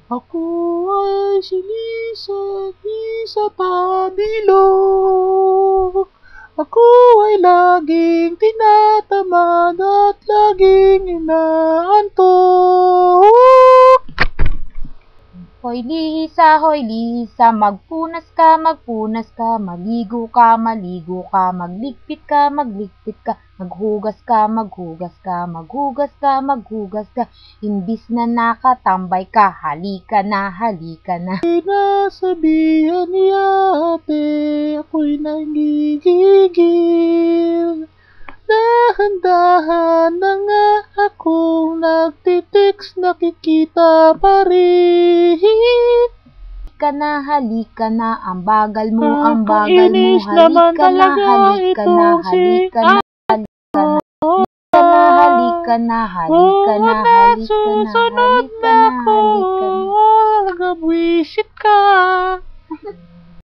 Ako ay sinisagi sa pabilog. Ako ay laging tinatamad at laging inaantok. Hoy Lisa, magpunas ka, maligo ka, magligpit ka, maghugas ka, imbis na nakatambay ka, halika na. Sinasabihan ni ate, ako'y nanggigigil. Dahan-dahan na nga akong nagtitext, nakikita pa rin. Halika na, ang bagal mo, Nakakainis naman talaga itong si halika na. Susunod na ako, nagabwisit ka.